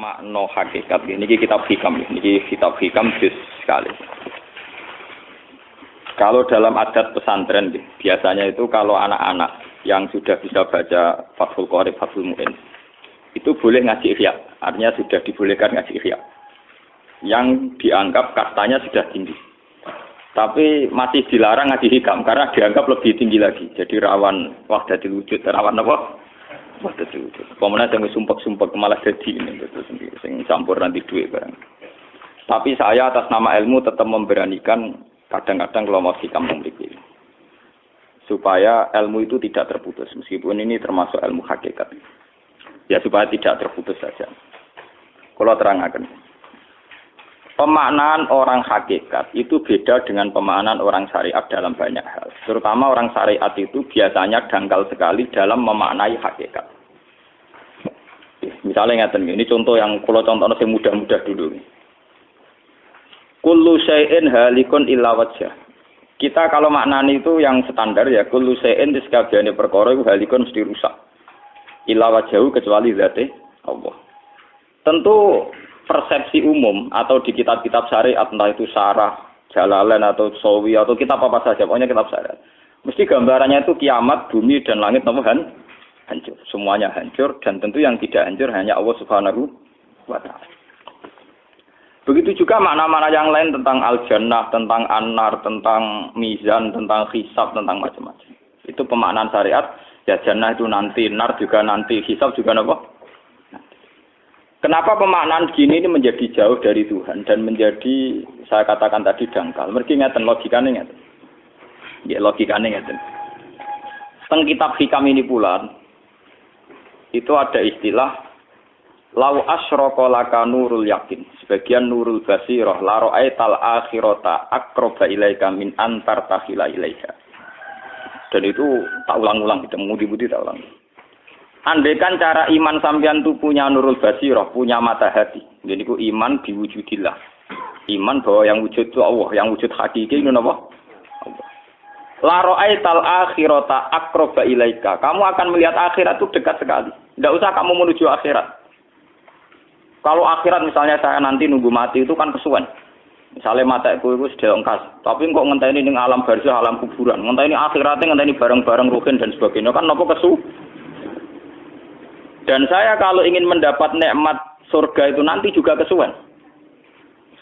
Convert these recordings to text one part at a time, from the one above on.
makna hakikat. Niki kitab hikam, niki kitab hikam juz sekali. Kalau dalam adat pesantren, biasanya itu kalau anak-anak yang sudah bisa baca Fathul Qorib, Fathul Mu'in, itu boleh ngaji ihya. Artinya sudah dibolehkan ngaji ihya. Yang dianggap kastanya sudah tinggi. Tapi masih dilarang ngaji hikam karena dianggap lebih tinggi lagi. Jadi rawan wahdatul wujud, rawan apa? Wahdatul wujud. Pemenang yang sumpek-sumpek malah jadi ini gitu sendiri, sing campur nanti duit barang. Tapi saya atas nama ilmu tetap memberanikan kadang-kadang kalau mau hikam memiliki. Supaya ilmu itu tidak terputus meskipun ini termasuk ilmu hakikat. Ya supaya tidak terputus saja. Kalau terangkan. Pemaknaan orang hakikat itu beda dengan pemaknaan orang syariat dalam banyak hal. Terutama orang syariat itu biasanya dangkal sekali dalam memaknai hakikat. Misalnya ngeten ini contoh yang kalau contohnya yang mudah-mudah dulu. Kullu syai'in halikun illa wajhah. Kita kalau maknani itu yang standar ya kullu syai'in disekabiane perkara iku halikun mesti rusak. Illa wajhahu kecuali zate Allah. Tentu persepsi umum atau di kitab-kitab syariat entah itu Syarah, Jalalain atau Sawi atau kitab apa saja pokoknya kitab syariat. Mesti gambarannya itu kiamat, bumi dan langit hancur. Semuanya hancur dan tentu yang tidak hancur hanya Allah Subhanahu wa taala. Begitu juga makna-makna yang lain tentang al-jannah, tentang an-nar, tentang mizan, tentang hisab, tentang macam-macam. Itu pemaknaan syariat, ya jannah itu nanti, nar juga nanti, hisab juga apa? Kenapa pemaknaan gini ini menjadi jauh dari Tuhan dan menjadi, saya katakan tadi, dangkal. Mereka ngeten logikanya ngeten. Ya logikanya ngeten. Teng kitab hikam ini pula, itu ada istilah lau asyraka laka nurul yakin. Sebagian nurul basirah la ra'aital akhirata aqraba ilaika min antar takhila ilaika. Dan itu tak ulang-ulang, kita mengudi-mudi tak ulang. Andaikan cara iman sampean itu punya nurul basirah, punya mata hati. Jadi ku iman diwujudillah. Iman bahwa yang wujud itu Allah, yang wujud hakiki itu apa? Allah. La ra'aital akhirata aqraba ilaika. Kamu akan melihat akhirat itu dekat sekali. Tidak usah kamu menuju akhirat. Kalau akhirat misalnya saya nanti nunggu mati itu kan kesuwen. Misalnya mataku itu sudah engkas, tapi kok ngenteni ning alam barzah, alam kuburan. Ngenteni akhiratnya, ngenteni barang-barang ruhin dan sebagainya kan napa kesu? Dan saya kalau ingin mendapat nikmat surga itu nanti juga kesuwen.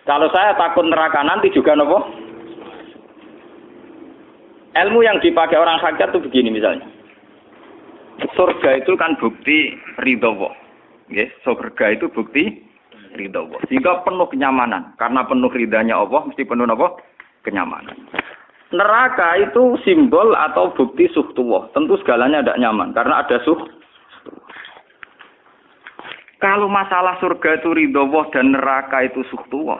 Kalau saya takut neraka nanti juga nopo. Ilmu yang dipakai orang hakikat itu begini misalnya. Surga itu kan bukti ridho Allah. Yes, surga itu bukti ridho Allah. Sehingga penuh kenyamanan. Karena penuh ridhanya Allah mesti penuh nopo kenyamanan. Neraka itu simbol atau bukti suhtullah. Tentu segalanya tidak nyaman karena ada Kalau masalah surga itu ridho Allah dan neraka itu suhtullah.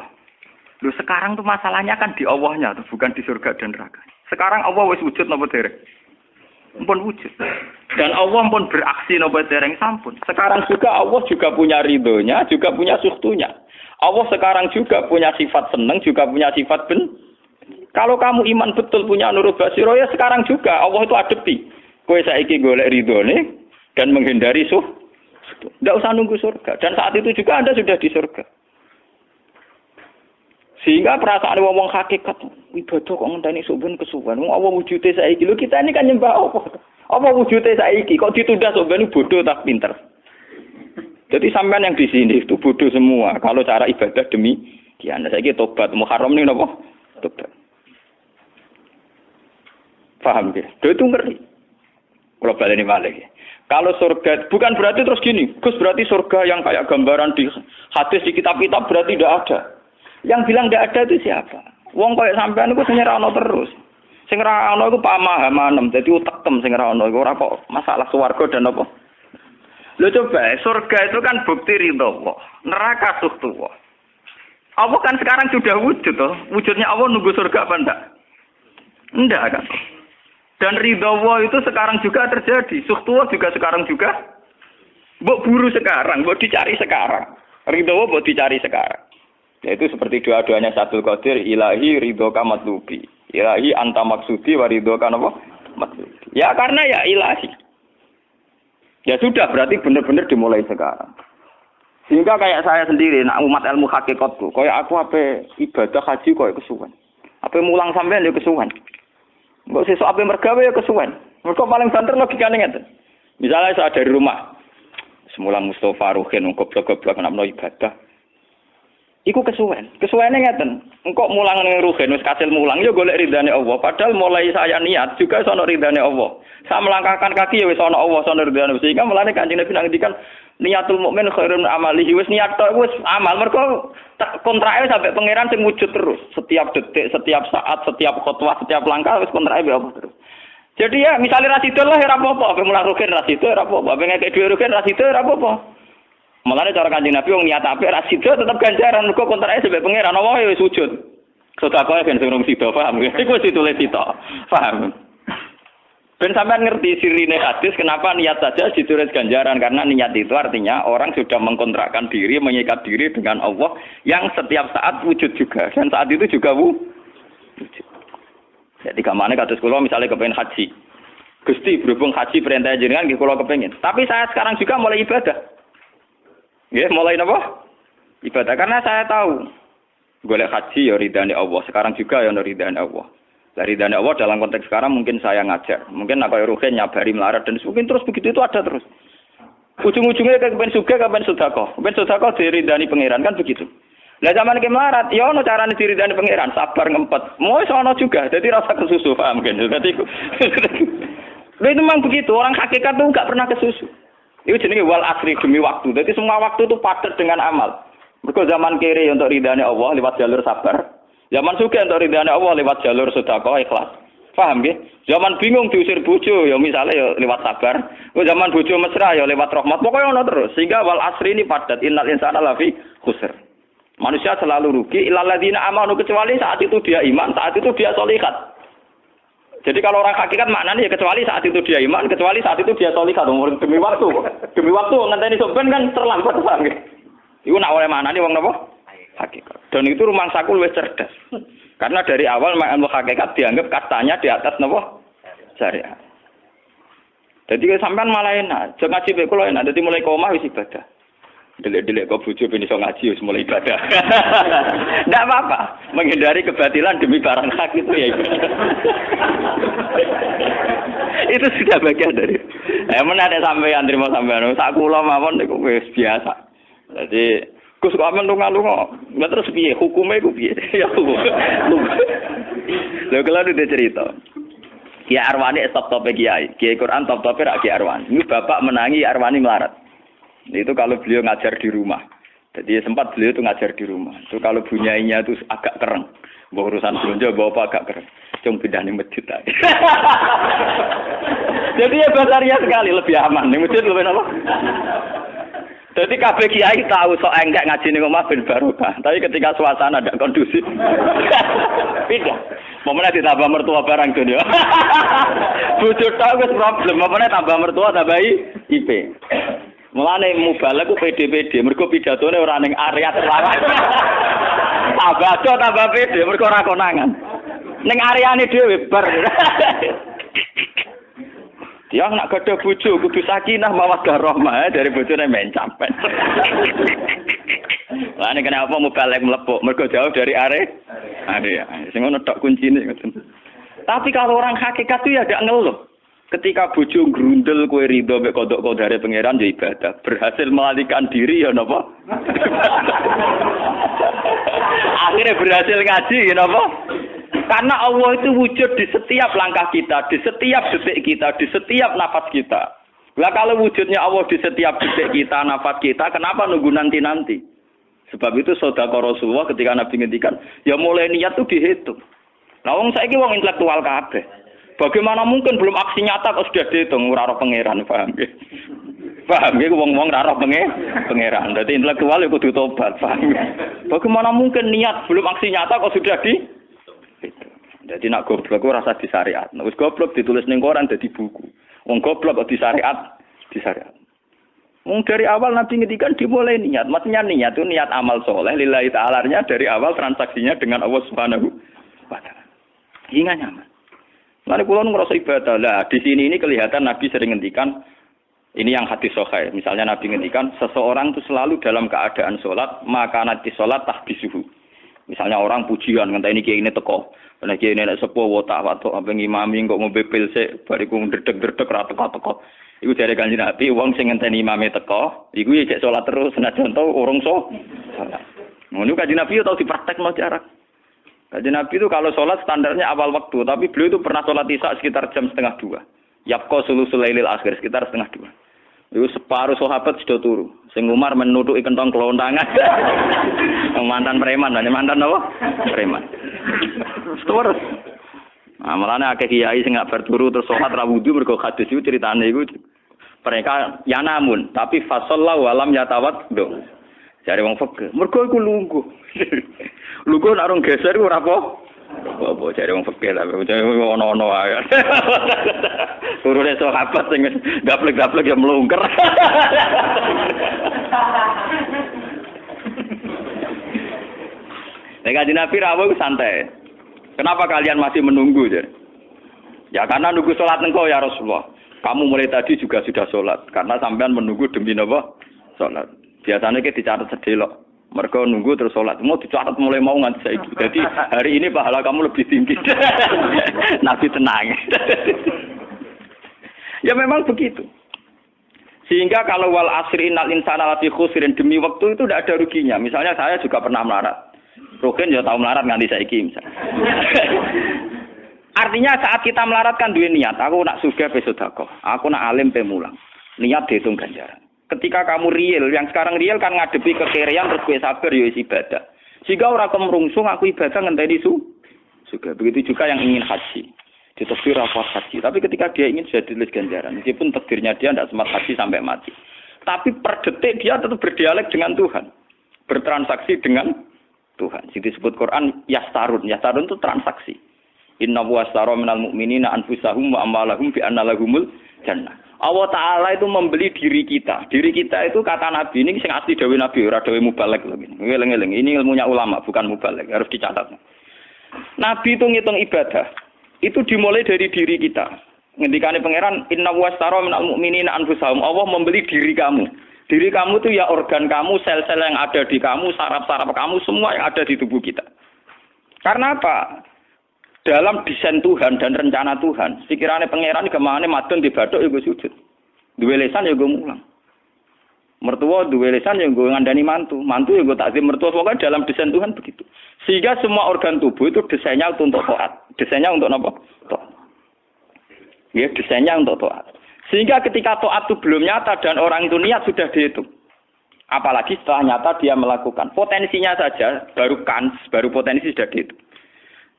Loh sekarang tuh masalahnya kan di Allahnya, tuh, bukan di surga dan neraka. Sekarang Allah wis wujud napa dereng? Ampun wujud. Dan Allah pun beraksi napa dereng sampun. Sekarang juga Allah juga punya ridhonya, juga punya suhtunya. Allah sekarang juga punya sifat seneng, juga punya sifat Kalau kamu iman betul punya nurul basirah ya sekarang juga Allah itu adepi. Kowe saiki golek ridhone dan menghindari tidak usah nunggu surga. Dan saat itu juga Anda sudah di surga. Sehingga perasaan wong hakikat, ibadah kok ngenteni suben kesuwen. Wong Allah wujude saiki. Lho kita ini kan nyembah apa? Apa wujude saiki? Kok ditunda suben bodoh tak pinter. Jadi sampean yang di sini itu bodoh semua. Kalau cara ibadah demikian. Saiki tobat Muharram ini napa? Tobat. Paham ya? Itu ngeri. Kalau baleni malih. Kalau surga, bukan berarti terus gini, Gus berarti surga yang kayak gambaran di hadis di kitab-kitab berarti tidak ada. Yang bilang tidak ada itu siapa? Wong kayak sampean itu sing ora ono terus. Sing ora ono iku pamahaman, dadi utek tem sing ora ono iku ora kok masalah swarga dan apa. Lho coba, surga itu kan bukti ridho Allah, neraka suhtullah. Allah kan sekarang sudah wujud toh. Wujudnya Allah nunggu surga apa enggak? Enggak kan? Dan ridho Allah itu sekarang juga terjadi. Suhtullah juga sekarang juga. Mbok buru sekarang, mbok dicari sekarang. Ridho Allah mbok dicari sekarang. Yaitu seperti doa-doanya Satul Qadir, ilahi ridhoka matlubi. Ilahi anta maksudi wa ridhoka apa? Matlubi. Ya karena ya ilahi. Ya sudah berarti benar-benar dimulai sekarang. Sehingga kayak saya sendiri, nak umat ilmu hakikatku, kayak aku apa ibadah haji kayak kesuwen. Apa mulang sampean ya kesuwen. Mbok sesuk apa mergawe ya kesuwen. Mergo paling banter logikane ngeten. Misalnya saya dari rumah, semulang Mustafa Ruhin goblok-goblok nak menawa ibadah. Iku kesuwen. Kesuwene ngeten. Engkok mulang ning Ruhin wis kasil mulang ya golek ridane Allah. Padahal mulai saya niat juga sono ridane Allah. Saya melangkahkan kaki ya wis ana Allah sono ridane. Sehingga mulane Kanjeng Nabi ngendikan niatul mukmin khairun amalihi wis niat tok wis amal mergo kontrake sampai pangeran sing wujud terus. Setiap detik, setiap saat, setiap khotbah, setiap langkah wis kontrake be Allah terus. Jadi ya misalnya rasidul lah ora apa-apa, apa mulang Ruhin rasidul ora apa-apa, apa ngekek dhewe Ruhin rasidul ora apa-apa. Mulane cara Kanjeng Nabi wong niat apik ra sida tetep ganjaran mergo kontrake sampe pangeran Allah wis wujud. Sedekah ben sing rung sida paham. Iku wis ditulis sida. Paham. Ben sampean ngerti sirine hadis kenapa niat saja ditulis ganjaran karena niat itu artinya orang sudah mengkontrakkan diri, mengikat diri dengan Allah yang setiap saat wujud juga dan saat itu juga wujud. Jadi kamane kados kula misalnya kepengin haji. Gusti berhubung haji perintah jenengan nggih kula kepengin. Tapi saya sekarang juga mulai ibadah. Nggih, mulai napa? Ibadah karena saya tahu golek haji ya ridane Allah. Sekarang juga ya ridane Allah. Dari ridane Allah dalam konteks sekarang mungkin saya ngajar. Mungkin nak koyo Ruhin nyabari melarat dan mungkin terus begitu itu ada terus. Ujung-ujungnya kepen sugih kepen sedekah. Kepen sedekah diridani pangeran kan begitu. Lah zaman iki melarat ya ono carane diridani pangeran, sabar ngempet. Mau ono juga. Jadi rasa kesusu paham kan. Berarti itu memang begitu. Orang hakikat tuh enggak pernah kesusu. Itu jenenge wal asri demi waktu. Jadi semua waktu itu padat dengan amal. Mergo zaman kiri untuk ridane Allah lewat jalur sabar. Zaman sugih untuk ridane Allah lewat jalur sedekah ikhlas. Paham nggih? Zaman bingung diusir bojo ya misalnya ya lewat sabar. Zaman bojo mesra ya lewat rahmat. Pokoknya ono terus. Sehingga wal asri ini padat. Innal insana lafi khusr. Manusia selalu rugi illal ladzina amanu kecuali saat itu dia iman, saat itu dia sholihat. Jadi kalau orang hakikat maknanya ya kecuali saat itu dia iman, kecuali saat itu dia sholihat demi waktu. Demi waktu ngenteni sampean kan terlambat paham nggih. Iku nak oleh maknane wong napa? Hakikat. Dan itu rumangsaku luwih cerdas. Karena dari awal ilmu hakikat dianggap kastanya di atas napa? Syariat. Jadi sampean malah enak, jangan ngaji kula enak, dadi mulai koma wis ibadah. Delik-delik kok bojo ben iso ngaji wis mulai ibadah. Ndak apa-apa, menghindari kebatilan demi barang hak itu ya ibadah. Itu sudah bagian dari. Menarik sampean terima sampean. Sak kula mawon niku wis biasa. Jadi Gus kok amen lunga-lunga. Lah terus piye hukume iku piye? Ya hukum. Lha kalau ada cerita. Kiai Arwani top-top kiai. Kiai Quran top-top ra Kiai Arwani. Ini bapak menangi Arwani melarat. Itu kalau beliau ngajar di rumah. Jadi sempat beliau itu ngajar di rumah. Itu kalau bunyainya itu agak kereng. Bawa urusan belanja bawa apa agak kereng. Cung pindah ning masjid ae. Jadi ya basaria sekali lebih aman. Ning masjid lebih apa? Jadi kabeh kiai tahu sok enggak ngaji ning omah ben barokah. Tapi ketika suasana tidak kondusif. Pindah. Momennya ditambah mertua barang dunia. Bojo tok wis problem. Momennya tambah mertua tambah IP. Mulane mubalek ku PD-PD mergo pidatone ora ning area terlarang. Tambah PD mergo ora konangan. Ning areane dhewe bar. Dia nak gadah bojo kudu sakinah mawaddah rahmah dari bojone mencampen. Lah nek kenapa mubalek mlepuk mergo jauh dari area. Sing ngono tok kuncine ngoten. Tapi kalau orang hakikat itu ya gak ngeluh. Ketika bojo grundel kowe rido mek kodok kodare pangeran ya ibadah. Berhasil melalikan diri ya napa? Akhirnya berhasil ngaji ya napa? Karena Allah itu wujud di setiap langkah kita, di setiap detik kita, di setiap nafas kita. Lah kalau wujudnya Allah di setiap detik kita, nafas kita, kenapa nunggu nanti-nanti? Sebab itu sedekah Rasulullah ketika Nabi ngendikan, ya mulai niat itu dihitung. Nah wong saiki wong intelektual kabeh. Bagaimana mungkin belum aksi nyata kok sudah dihitung ora roh pangeran, paham nggih? Paham nggih wong-wong ora roh pangeran. Dadi intelektual ya kudu tobat, paham. Bagaimana mungkin niat belum aksi nyata kok sudah dihitung? Jadi nak goblok ora rasa disyariat. Nek wis goblok ditulis ning koran dadi buku. Wong goblok kok disyariat. Wong dari awal Nabi ngendikan dimulai niat. Maksudnya niat itu niat amal soleh lillahi ta'ala-nya dari awal transaksinya dengan Allah Subhanahu wa taala. Hingga nyaman. Lalu kula ngrasa ibadah. Lah di sini ini kelihatan Nabi sering ngendikan Ini yang hadis sahih. Misalnya Nabi ngendikan seseorang itu selalu dalam keadaan sholat, maka nanti sholat tahbisuhu. Misalnya orang pujian ngenteni kiai ini teko. Nek kiai ini nek sepuh watak watuk apa ngimami kok ngombe pil sik bariku ndredeg-ndredeg ra teko-teko. Iku jare Kanjeng Nabi wong sing ngenteni imame teko, iku ya cek sholat terus senajan to urung sholat. Ngono Kanjeng Nabi yo tau dipraktekno jarak. Kanjeng Nabi itu kalau sholat standarnya awal waktu, tapi beliau itu pernah sholat isya sekitar jam 1:30. Yapqa sulusul lailil akhir sekitar 1:30. Itu separuh sahabat sudah turu. Sing Umar menutuki kentong kelontangan. Mantan preman, mantan apa? Preman. Terus. Nah, malane akeh kiai sing gak berturu terus salat ra wudu mergo hadis iku critane iku mereka ya namun tapi fasallahu alam yatawat do. Jare wong fikih, mergo iku lungguh. Lungguh nek orang geser iku ora apa? Apa jare wong fikih ta, ono-ono wae. Turune sahabat sing gaplek-gaplek ya mlungker. Nek Kanjeng Nabi rawuh santai. Kenapa kalian masih menunggu? Ya karena nunggu sholat engkau ya Rasulullah. Kamu mulai tadi juga sudah sholat. Karena sampean menunggu demi apa? Sholat. Biasanya kita dicatat sedelok. Mereka nunggu terus sholat. Mau dicatat mulai mau nganti saiki. Jadi hari ini pahala kamu lebih tinggi. Nabi tenang. Ya memang begitu. Sehingga kalau wal asri innal insana lafi khusrin demi waktu itu tidak ada ruginya. Misalnya saya juga pernah melarat. Rogen ya tahu melarat nganti saiki misalnya. Artinya saat kita melarat kan duwe niat, aku nak sugih pe sedekah, aku nak alim pe mulang. Niat dihitung ganjaran. Ketika kamu real, yang sekarang real kan ngadepi kekerean terus kowe sabar ya ibadah. Jika ora kemrungsung aku ibadah ngenteni sugih. Begitu juga yang ingin haji. Ditakdir apa haji, tapi ketika dia ingin sudah ditulis ganjaran. Meskipun takdirnya dia tidak sempat haji sampai mati. Tapi per detik dia tetap berdialek dengan Tuhan. Bertransaksi dengan Tuhan. Jadi disebut Quran yastarun. Yastarun itu transaksi. Inna wastara minal mu'minina anfusahum wa amwalahum bi anna lahumul jannah. Allah Ta'ala itu membeli diri kita. Diri kita itu kata Nabi ini sing asli dawuh Nabi ora dawuh mubalek lho. Ngeling-eling. Ini ilmunya ulama bukan mubalek. Harus dicatat. Nabi itu ngitung ibadah. Itu dimulai dari diri kita. Ngendikane pangeran inna wastara minal mu'minina anfusahum. Allah membeli diri kamu. Diri kamu itu ya organ kamu, sel-sel yang ada di kamu, saraf-saraf kamu, semua yang ada di tubuh kita. Karena apa? Dalam desain Tuhan dan rencana Tuhan, sekiranya pangeran kemana madun di bathuk ya gue sujud. Duwe lesan ya gue mulang. Mertua duwe lesan ya gue ngandani mantu. Mantu ya gue takzim mertua. Pokoknya dalam desain Tuhan begitu. Sehingga semua organ tubuh itu desainnya untuk taat. Desainnya untuk apa? Taat. Ya, desainnya untuk taat. Sehingga ketika taat itu belum nyata dan orang itu niat sudah dihitung. Apalagi setelah nyata dia melakukan. Potensinya saja baru potensi sudah dihitung.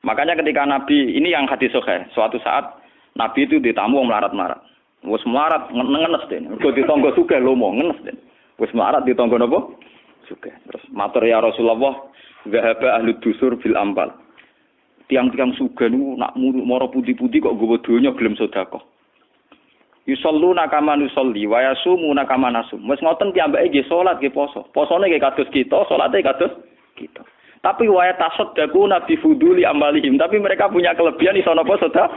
Makanya ketika Nabi, ini yang hadis sahih, suatu saat Nabi itu ditamu melarat-melarat. Wes melarat ngenes den. Mergo ditangga sugih lomo ngenes den. Wes melarat ditangga napa? Sugih. Terus matur ya Rasulullah, zahaba ahli dusur bil ambal. Tiang-tiang sugih niku nak mara putih-putih kok nggawa donya gelem sedekah. Yusalluna kama nusolli wa yasumuna kama nasum. Wis ngoten piyambake nggih salat nggih poso. Posone nggih kados kita, salate kados kita. Tapi wa tasaddaquna bi fuduli amalihim, tapi mereka punya kelebihan iso napa sedekah.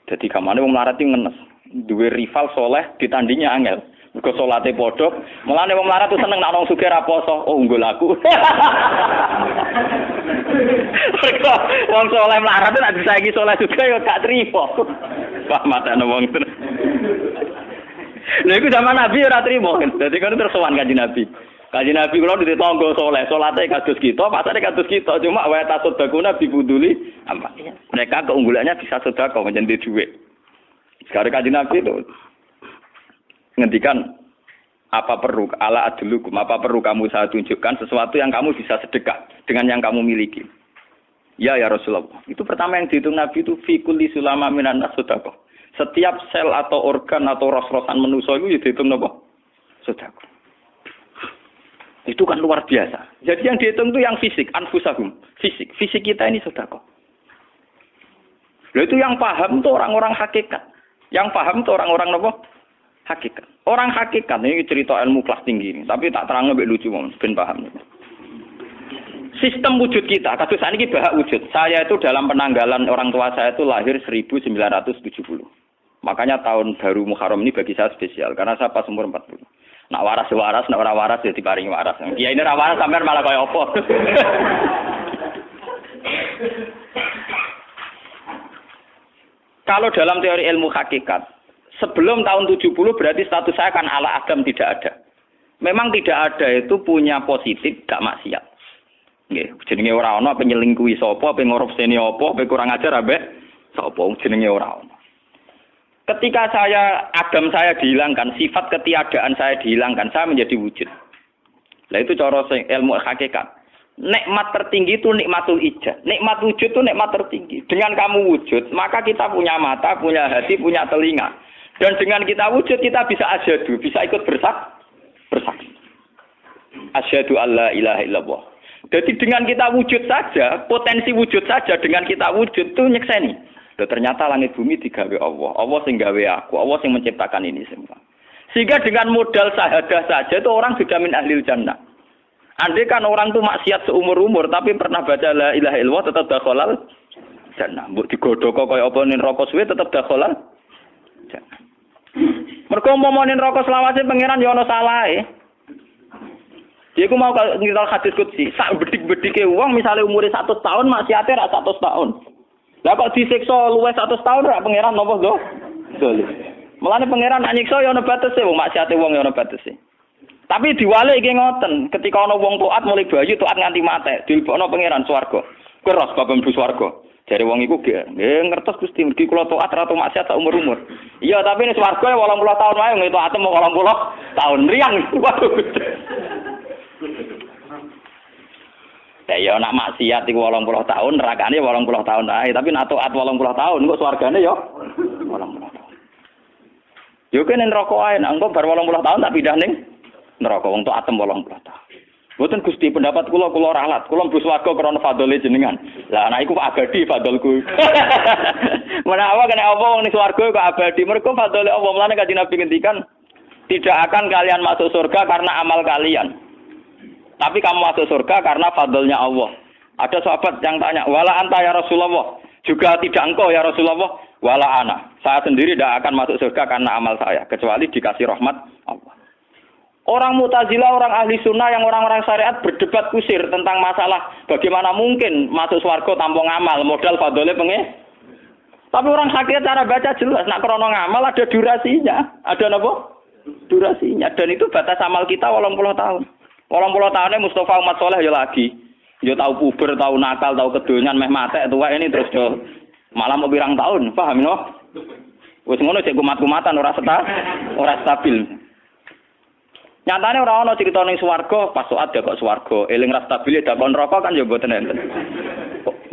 Jadi kamane wong melarat iki ngenes. Duwe rival soleh ditandingi angel. Mergo salate padha, mulane wong melarat tuh seneng nek wong sugih ra poso. Oh, unggul aku. Mergo wong soleh melarat nek disaiki soleh juga ya gak trimo. Wah, matane wong tenan. Lha iku zaman Nabi ora trimo. Dadi kan terus sowan Kanjeng Nabi. Kanjeng Nabi kula ditangga saleh, salate kados kita, pasane kados kita, cuma wa tasodakuna bibuduli amal. Mereka keunggulannya bisa sedekah menjadi duit. Sekarang Kanjeng Nabi itu ngendikan apa perlu ala adlukum, apa perlu kamu saya tunjukkan sesuatu yang kamu bisa sedekah dengan yang kamu miliki. Ya Rasulullah. Itu pertama yang dihitung Nabi itu fi kulli sulama minan nas sedekah. Setiap sel atau organ atau ros-rosan manusia itu dihitung napa? Sedekah. Itu kan luar biasa. Jadi yang dihitung itu yang fisik, anfusahum, fisik. Fisik kita ini sedekah. Lalu itu yang paham tuh orang-orang hakikat. Yang paham tuh orang-orang apa? Hakikat. Orang hakikat ini cerita ilmu kelas tinggi ini, tapi tak terang lebih lucu ben paham. Sistem wujud kita, kasus ini bahak wujud. Saya itu dalam penanggalan orang tua saya itu lahir 1970. Makanya tahun baru Muharram ini bagi saya spesial karena saya pas umur 40. Nak waras, nak ora waras ya diparingi waras. Ya ini ora waras sampean malah kaya apa. Kalau dalam teori ilmu hakikat, sebelum tahun 70 berarti status saya kan ala Adam tidak ada. Memang tidak ada itu punya positif gak maksiat. Nggih, jenenge ora ana penyelingkuhi sapa, pe ngorupseni apa, pe kurang ajar ambek sapa jenenge ora ana. Ketika Adam saya dihilangkan, sifat ketiadaan saya dihilangkan, saya menjadi wujud. Lah itu cara ilmu hakikat. Nikmat tertinggi itu nikmatul ijad. Nikmat wujud itu nikmat tertinggi. Dengan kamu wujud, maka kita punya mata, punya hati, punya telinga. Dan dengan kita wujud, kita bisa asyhadu, bisa ikut bersaksi. Asyhadu alla ilaha illallah. Jadi dengan kita wujud saja, potensi wujud saja dengan kita wujud itu nyekseni. Loh, ternyata langit bumi digawe Allah. Allah sing gawe aku, Allah sing menciptakan ini semua. Sehingga dengan modal syahadah saja itu orang sudah min ahlil jannah. Andai kan orang itu maksiat seumur-umur tapi pernah baca la ilaha illallah tetap dakhalal jannah. Mbok digodhog kaya apa ning neraka suwe tetap dakhalal jannah. Mergo momone neraka selawase pangeran ya ana salahe. Dia ku mau ngiral hadis qudsi, sak bedik-bedike wong misale umure 100 tahun maksiate ra 100 tahun. Lah kok disiksa luwih 100 tahun ra pangeran napa do? Dolim. Mulane pangeran anyiksa ya ana batese wong maksiate wong ya ana batese. Tapi diwalik iki ngoten, ketika ana wong taat mulai bayi taat nganti mate, dilebokno pangeran swarga. Kowe ros bab mlebu swarga. Jare wong iku nggih ngertos Gusti mergi kula taat ra maksiat sak umur-umur. Iya, tapi ning swarga 80 tahun wae ngene taat 80 tahun riang. Waduh. Ya nak maksiat iku 80 tahun, nerakane 80 tahun ae, tapi nak taat 80 tahun kok swargane ya 80 tahun. Yo kene neraka ae, engko bar 80 tahun tak pindah ning neraka wong tok atem 80 tahun. Mboten Gusti pendapat kula ralat, kula mlebu swarga krana fadhole jenengan. Lah anak iku abadi fadholku. Menawa kena apa wong ning swarga kok abadi? Mergo fadhole Allah. Mulane Kanjeng Nabi ngendikan, tidak akan kalian masuk surga karena amal kalian. Tapi kamu masuk surga karena fadlnya Allah. Ada sahabat yang tanya, "Wala anta ya Rasulullah?" Juga tidak engkau ya Rasulullah? Wala ana. Saya sendiri tidak akan masuk surga karena amal saya, kecuali dikasih rahmat Allah. Orang Mu'tazilah, orang ahli sunnah yang orang-orang syariat berdebat kusir tentang masalah bagaimana mungkin masuk swarga tanpa ngamal, modal fadhole pengen. Tapi orang hakikat cara baca jelas, nak krono ngamal ada durasinya. Ada apa? Durasinya. Dan itu batas amal kita 80 tahun. 80 tahunnya Mustafa umat soleh ya lagi. Ya tahu puber, tahu nakal, tahu kedonyan, meh matek tua ini terus yo malah mau pirang tahun, paham no? Wis ngono cek kumat-kumatan ora stabil. Nyatane ora ana cerita ning swarga pas saat ya kok swarga, eling ra stabil dak kon neraka kan ya mboten enten.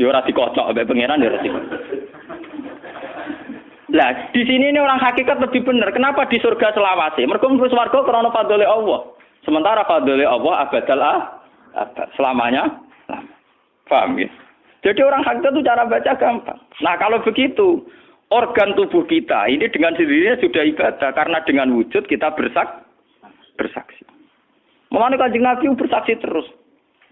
Ya ora dikocok mbek pangeran ya ora dikocok. Lah, di sini ini orang hakikat lebih benar. Kenapa di surga selawase? Mergo mlebu swarga krana fadhole Allah. Sementara fadhole Allah abadal abad, selamanya. Paham ya? Jadi orang hakikat itu cara baca gampang. Nah, kalau begitu, organ tubuh kita ini dengan sendirinya sudah ibadah karena dengan wujud kita bersaksi. Mulane Kanjeng Nabi bersaksi terus.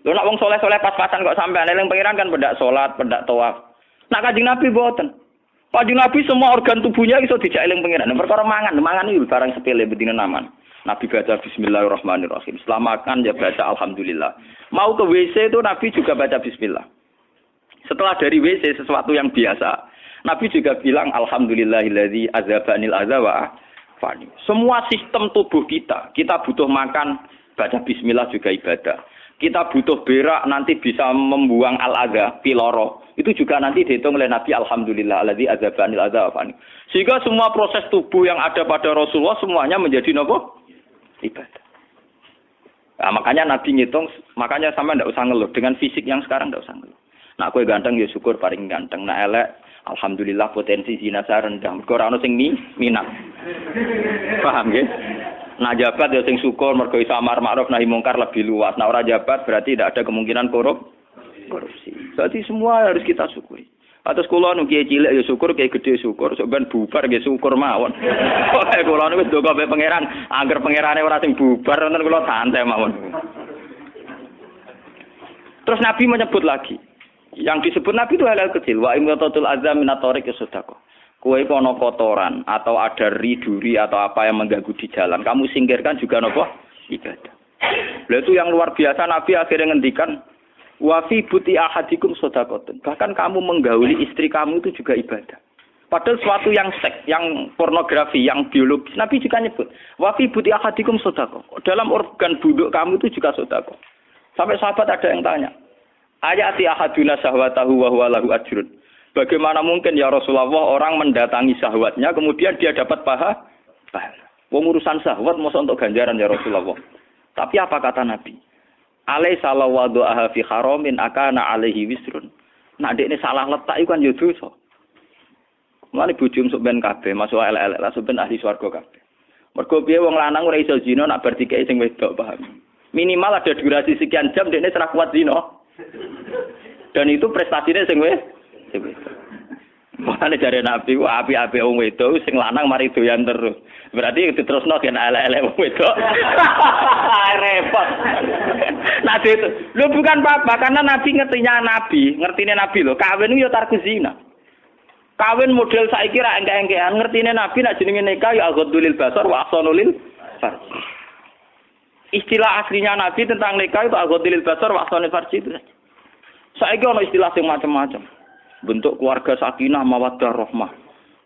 Lho nek wong soleh-soleh pas-pasan kok sampean eling pangeran kan pendak salat, pendak tawaf. Nek Kanjeng Nabi mboten. Kanjeng Nabi semua organ tubuhnya iso dijak eling pangeran. Perkara mangan iki barang sepele bedine naman. Nabi baca bismillahirrahmanirrahim. Setelah makan ya baca alhamdulillah. Mau ke WC itu Nabi juga baca bismillah. Setelah dari WC sesuatu yang biasa, Nabi juga bilang alhamdulillahilladzi azhabanil adza wa fani. Semua sistem tubuh kita butuh makan, baca bismillah juga ibadah. Kita butuh berak nanti bisa membuang al-adza, piloro. Itu juga nanti dihitung oleh Nabi alhamdulillah alladzi azhabanil adza wa fani. Sehingga semua proses tubuh yang ada pada Rasulullah semuanya menjadi napa? Ibadah. Nah, makanya Nabi ngitung, makanya sama ndak usah ngeluh dengan fisik yang sekarang ndak usah ngeluh. Nak kowe ganteng ya syukur paling ganteng, nak elek alhamdulillah potensi zina saya rendah. Mergo ora ono sing minat. Paham nggih? Nah jabat ya sing syukur mergo iso amar ma'ruf nahi mungkar lebih luas. Nah ora jabat berarti tidak ada kemungkinan korupsi. Berarti semua harus kita syukuri. Atus kula nu kiye cilik ya syukur, kiye gedhe syukur, sok ben bubar nggih syukur mawon. Pokoke kula niku wis ndonga mbek pangeran, angger pangerane ora sing bubar wonten kula santai mawon. Terus Nabi menyebut lagi. Yang disebut Nabi itu hal-hal kecil. Wa imatatul azam minat tariq sedekah. Kowe kono kotoran atau ada duri atau apa yang mengganggu di jalan, kamu singkirkan juga nopo ibadah. Lah itu yang luar biasa Nabi akhirnya ngendikan wa fi buti ahadikum shadaqatun. Bahkan kamu menggauli istri kamu itu juga ibadah. Padahal suatu yang seks, yang pornografi, yang biologis, Nabi juga nyebut wa fi buti ahadikum shadaqah. Dalam organ buduk kamu itu juga sedekah. Sampai sahabat ada yang tanya, ayati ahaduna syahwatahu wa huwa lahu ajrun. Bagaimana mungkin ya Rasulullah orang mendatangi syahwatnya kemudian dia dapat pahala? Wong urusan syahwat masa untuk ganjaran ya Rasulullah. Tapi apa kata Nabi? Alaisa lawadha'a fi haramin akana alaihi wisrun. Nak dekne salah letak iku kan ya dosa. Mulane bojo sok ben kabeh masuk elek-elek lah sok ben ahli swarga kabeh. Mergo piye wong lanang ora iso zina nak bar dikeki sing wedok paham. Minimal ada durasi sekian jam dekne ora kuat zina. Dan itu prestasinya sing Makanya dari Nabi, api-api wong wedok sing lanang mari doyan terus. Berarti diterusno kan elek-elek wong wedok. Repot. Nah itu, lu bukan apa-apa karena Nabi ngertine Nabi lho, kawin yo tarku zina. Kawin model saiki ra engke-engkean, ngertine Nabi nek jenenge nikah ya aghdulil basar wa ahsanulil farj. Istilah aslinya Nabi tentang nikah itu aghdulil basar wa ahsanul farj itu saja. Saiki ono istilah sing macam-macam. Bentuk keluarga sakinah mawaddah rahmah.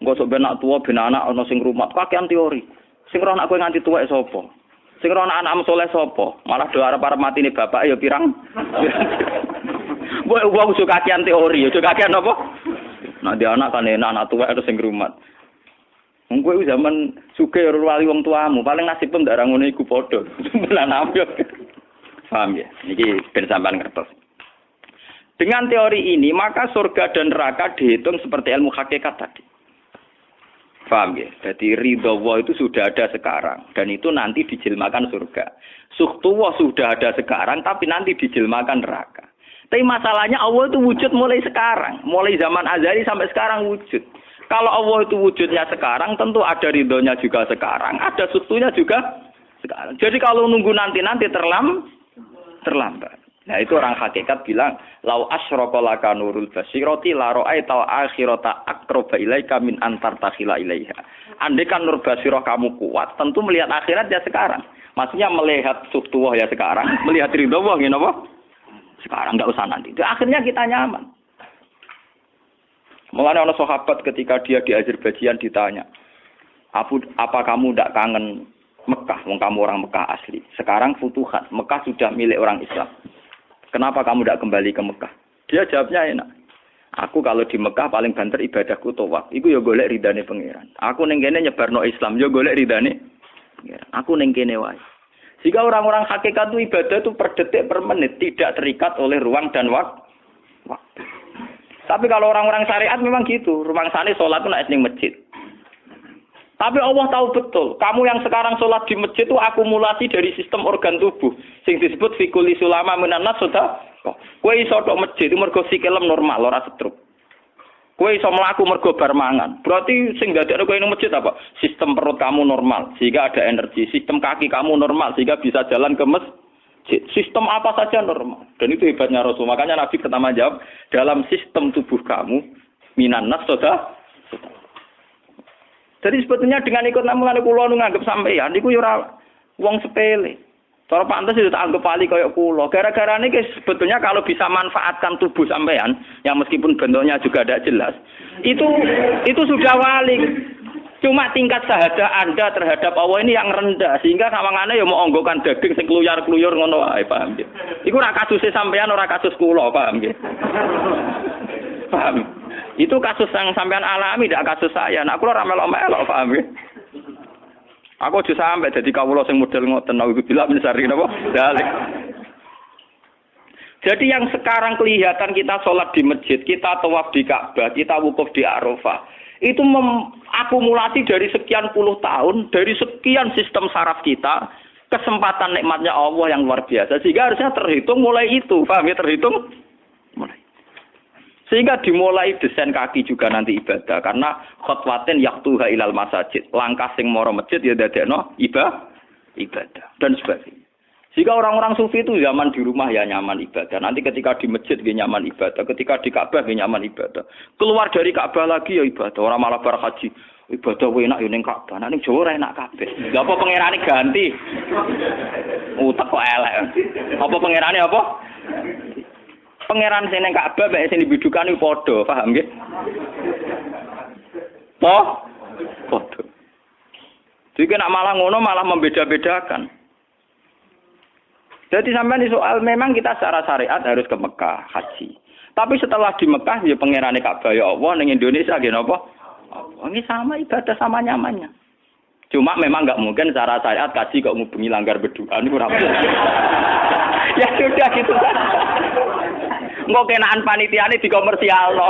Engko sok ben anak tuwa ben anak ana sing rumah. Kakean teori. Sing roh anak kowe nganti tuwek sapa? Sing roh anak saleh sapa? Malah do arep-arep matine bapak ya pirang. Wong suka kakean teori, yo kakean apa? Nah dia anak kan anak tuwek terus sing rumah. Wong kowe zaman sugih wali wong tuamu, paling nasib pun ndak ngono iku padha. Lan amyo. Paham ya? Niki ben sampean ngertos. Dengan teori ini, maka surga dan neraka dihitung seperti ilmu hakikat tadi. Paham ya? Jadi ridho Allah itu sudah ada sekarang. Dan itu nanti dijelmakan surga. Suhtullah sudah ada sekarang, tapi nanti dijelmakan neraka. Tapi masalahnya Allah itu wujud mulai sekarang. Mulai zaman azali sampai sekarang wujud. Kalau Allah itu wujudnya sekarang, tentu ada ridhonya juga sekarang. Ada suhtunya juga sekarang. Jadi kalau nunggu nanti terlambat. Nah itu orang hakikat bilang lau asyraka laka nurul basirati la ra'aita akhirata aqraba ilaika min antar takhila ilaiha. Andai kan nur basirah kamu kuat, tentu melihat akhirat ya sekarang. Maksudnya melihat suhtuwah ya sekarang, melihat ridho Allah ngene apa? Sekarang enggak usah nanti. Itu akhirnya kita nyaman. Mulane ana sahabat ketika dia di Azerbaijan ditanya, "Apa kamu ndak kangen Mekah? Wong kamu orang Mekah asli. Sekarang futuhat, Mekah sudah milik orang Islam. Kenapa kamu tidak kembali ke Mekah?" Dia jawabnya enak. Aku kalau di Mekah paling banter ibadahku tawaf. Iku yo golek ridane pangeran. Aku ning kene nyebarno Islam yo golek ridane pangeran. Aku ning kene wae. Jika orang-orang hakikat itu ibadah itu per detik per menit tidak terikat oleh ruang dan waktu. Tapi kalau orang-orang syariat memang gitu. Rumangsane salat itu nek ning masjid. Tapi Allah tahu betul, kamu yang sekarang sholat di masjid itu akumulasi dari sistem organ tubuh. Sing disebut fikuli sulama minanas sudah. Kowe iso tok masjid itu mergo sikilem normal, ora stroke. Kowe iso mlaku mergo bar mangan. Berarti sing dadekno kowe ning masjid apa? Sistem perut kamu normal, sehingga ada energi. Sistem kaki kamu normal, sehingga bisa jalan ke masjid. Sistem apa saja normal. Dan itu hebatnya Rasul. Makanya Nabi pertama jawab, dalam sistem tubuh kamu minanas sudah. Jadi sebetulnya dengan ikut namungan kula nu nganggep sampeyan niku yo ora wong sepele. Cara pantes itu tak anggap pali kaya kula. Gara-gara niki sebetulnya kalau bisa manfaatkan tubuh sampeyan yang meskipun bentuknya juga tidak jelas, itu sudah wali. Cuma tingkat sahaja Anda terhadap Allah ini yang rendah sehingga sawangane yo mau onggokan daging sing kluyar-kluyur ngono wae, paham nggih. Iku ora kasuse sampeyan ora kasus kula, paham nggih. Paham. Itu kasus yang sampean alami, tidak kasus saya. Nak kula ora melok-melok, paham nggih. Aku aja sampe dadi kawula sing model ngoten aku bilang misari napa? Dalik. Jadi yang sekarang kelihatan kita sholat di masjid, kita tawaf di Ka'bah, kita wukuf di Arafah, itu akumulasi dari sekian puluh tahun, dari sekian sistem saraf kita, kesempatan nikmatnya Allah yang luar biasa. Sehingga harusnya terhitung mulai itu, paham ya, terhitung mulai. Sehingga dimulai desain kaki juga nanti ibadah karena khotwatin yaktuha ilal masajid, langkah sing mara masjid ya dadekno ibadah dan sebagainya. Jika orang-orang sufi itu zaman di rumah ya nyaman ibadah, nanti ketika di masjid dia nyaman ibadah, ketika di Ka'bah dia nyaman ibadah, keluar dari Ka'bah lagi ya ibadah, orang malah bar haji, ibadah enak ya ning Ka'bah, ning Jawa ora enak kabeh. Lha apa pangerane ganti? Utek kok elek. Apa pangerane apa? Pangeran sing ning Ka'bah mek sing dibidukane padha, paham nggih? Padha. Jadi nak malah ngono malah membeda-bedakan. Jadi sampai di soal memang kita secara syariat harus ke Mekah haji. Tapi setelah di Mekah ya pangerane Ka'bah ya Allah ning Indonesia nggih napa? Ini sama ibadah sama nyamannya. Cuma memang enggak mungkin secara syariat kaji kok ngubungi langgar berdoa niku ora mungkin. Ya sudah gitu kan. Engko kenaan panitiane dikomersialno.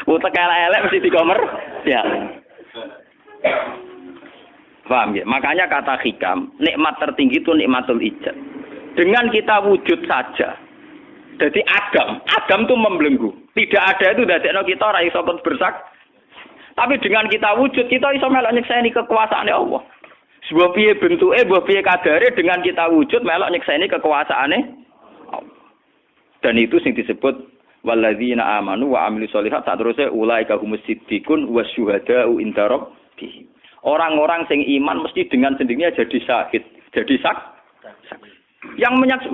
Utek elek mesti dikomersial. Paham ya? Makanya kata hikam, nikmat tertinggi itu nikmatul ijad. Dengan kita wujud saja. Jadi Adam itu membelenggu. Tidak ada itu dadekno kita ora iso bersak. Tapi dengan kita wujud, kita iso melok nyekseni kekuasaane Allah. Sebuah piye bentuke, sebuah piye kadare dengan kita wujud melok nyekseni kekuasaane Allah. Dan itu sing disebut walladzina amanu wa amilus sholihat saterusé ulaika humus siddiqun wasyuhada'u inda rabbihim. Orang-orang sing iman mesti dengan sendirinya jadi syahid, jadi saksi.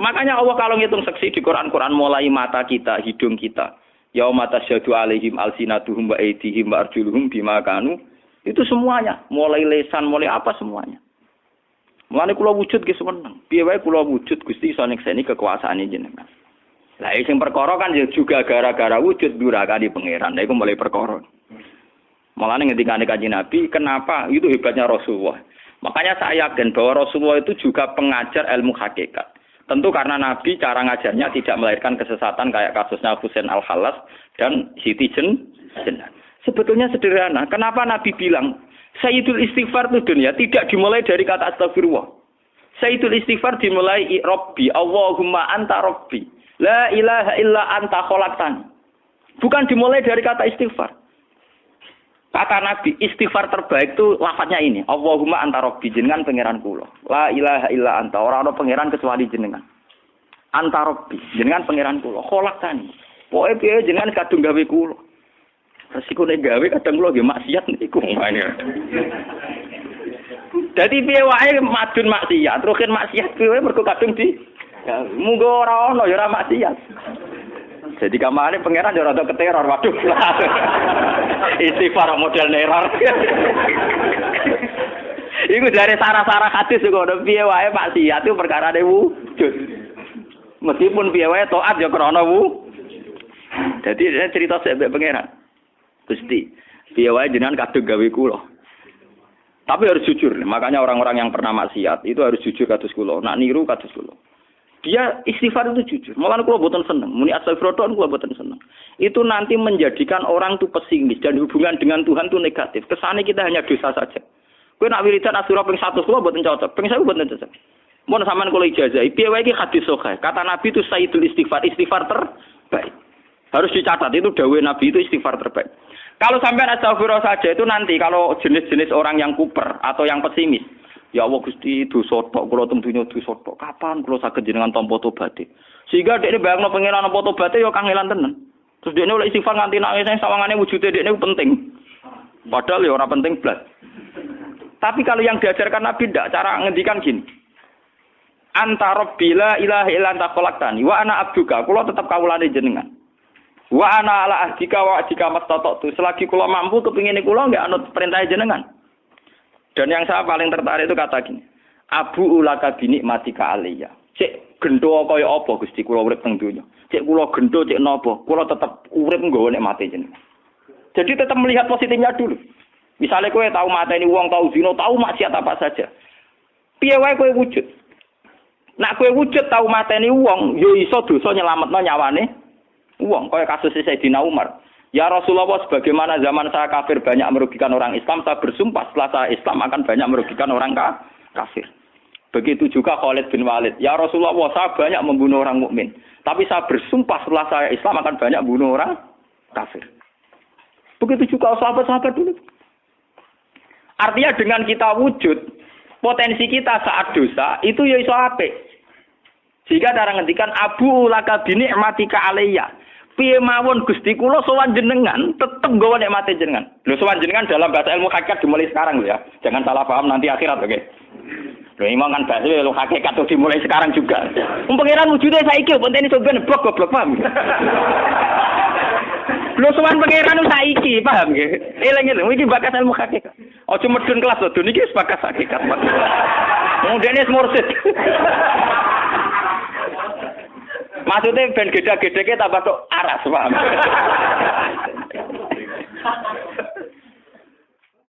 Makanya Allah kalau ngitung saksi di Quran mulai mata kita, hidung kita, yauma tasyhadu alaihim alsinatuhum wa aydihim wa arjuluhum bima kanu, itu semuanya, mulai lesan, mulai apa semuanya. Mulane kula wujud ki seneng. Piye wae kula wujud Gusti iso nyekseni kekuasaane jenengan. Lah sing perkara kan juga gara-gara wujud durakane pangeran. Lah iku mulai perkara. Mulane ngendikane Kanjeng Nabi, kenapa itu hebatnya Rasulullah. Makanya saya yakin bahwa Rasulullah itu juga pengajar ilmu hakikat. Tentu karena Nabi cara ngajarnya tidak melahirkan kesesatan kayak kasusnya Husain Al-Khallas dan Siti Jenar. Sebetulnya sederhana. Kenapa Nabi bilang Sayyidul Istighfar itu dunia tidak dimulai dari kata astagfirullah. Sayyidul Istighfar dimulai Rabbi, Allahumma anta Rabbi. La ilaha illa anta khalaqtani. Bukan dimulai dari kata istighfar. Kata Nabi, istighfar terbaik itu lafadznya ini. Allahumma anta Rabbi, jenengan pangeran kula. La ilaha illa anta, ora ana pangeran kecuali jenengan. Anta Rabbi, jenengan pangeran kula. Khalaqtani. Pokoke piye jenengan kadung gawe kula. Resiko nek gawe kadang kula nggih maksiat niku. Dadi piye wae madun maksiat, rukin maksiat piye mergo kadung di munggo ora ana ya ora maksiat. Jadi kamane pangeran yo rada keteror, waduh. Istighfar model neror. Iku dari sarah-sarah hadis kok ono piye wae maksiat itu perkarane wujud. Meskipun piye wae taat yo krana Jadi cerita sik mbek pangeran. Gusti, piye wae jenengan kadung gawe kula. Tapi harus jujur. Makanya orang-orang yang pernah maksiat itu harus jujur kados kula. Nak niru kados kula. Dia istighfar itu jujur. Malah kula boten seneng. Muni astagfirullah kula boten seneng. Itu nanti menjadikan orang itu pesimis dan hubungan dengan Tuhan itu negatif. Kesane kita hanya dosa saja. Kowe nak wiridan asura ping 100 kula boten cocok. Ping 1000 boten cocok. Mun sampean kula ijazahi, piye wae iki hadis sahih. Kata Nabi itu sayyidul istighfar terbaik. Harus dicatat itu dawuh Nabi itu istighfar terbaik. Kalau sampean astagfirullah saja itu nanti kalau jenis-jenis orang yang kuper atau yang pesimis. Ya Allah Gusti dosa tok kula teng donya dosa tok. Kapan kula saged jenengan tampa tobaté? Sehingga dekne bayangno pengenan tampa tobaté ya kangelan tenan. Terus dekne oleh istighfar nganti nangis sawangane wujude dekne penting. Padahal ya ora penting blas. Tapi kalau yang diajarkan Nabi ndak cara ngendikan gini. Anta Rabbi la ilaha illa anta khalaqtani wa ana abduka. Kula tetep kawulane jenengan. Wa ana ala ahdika wa ahdika mastata'tu. Selagi kula mampu kepingine kula nggih anut perintah jenengan. Dan yang saya paling tertarik itu kata gini, Abu ulaka binikmatika aliyya. Cek gendo kaya apa Gusti kula urip teng donya. Cek kula gendo cek napa, kula tetep urip nggawa nikmate jenengan. Jadi tetap melihat positifnya dulu. Misalnya kowe tahu mateni wong, tahu zina, tahu maksiat apa saja. Piye wae kowe wujud. Nak kowe wujud tahu mateni wong, ya iso dosa nyelametno nyawane wong, kaya kasus Sayyidina Umar. Ya Rasulullah, sebagaimana zaman saya kafir banyak merugikan orang Islam, saya bersumpah setelah saya Islam akan banyak merugikan orang kafir. Begitu juga Khalid bin Walid. Ya Rasulullah, saya banyak membunuh orang mukmin, tapi saya bersumpah setelah saya Islam akan banyak membunuh orang kafir. Begitu juga sahabat-sahabat dulu. Artinya dengan kita wujud, potensi kita saat dosa itu ya iso apik. Jika cara ngendikan abu laka bini ematika alayya. Piye mawon Gusti kula sowan jenengan tetep nggawa nikmate jenengan. Lho sowan jenengan dalam bahasa ilmu hakikat dimulai sekarang lho ya. Jangan salah paham nanti akhirat oke. Lho imang kan bahasa ilmu hakikat tuh dimulai sekarang juga. Pangeran wujude saiki pentene sampeyan goblok paham. Lho sowan pangeran saiki paham nggih. Eling-eling iki bakas ilmu hakikat. Aja medun kelas lho niki wis bakas hakikat. Mudene mursid. Maksudnya ben gede-gedeke tambah kok aras, paham?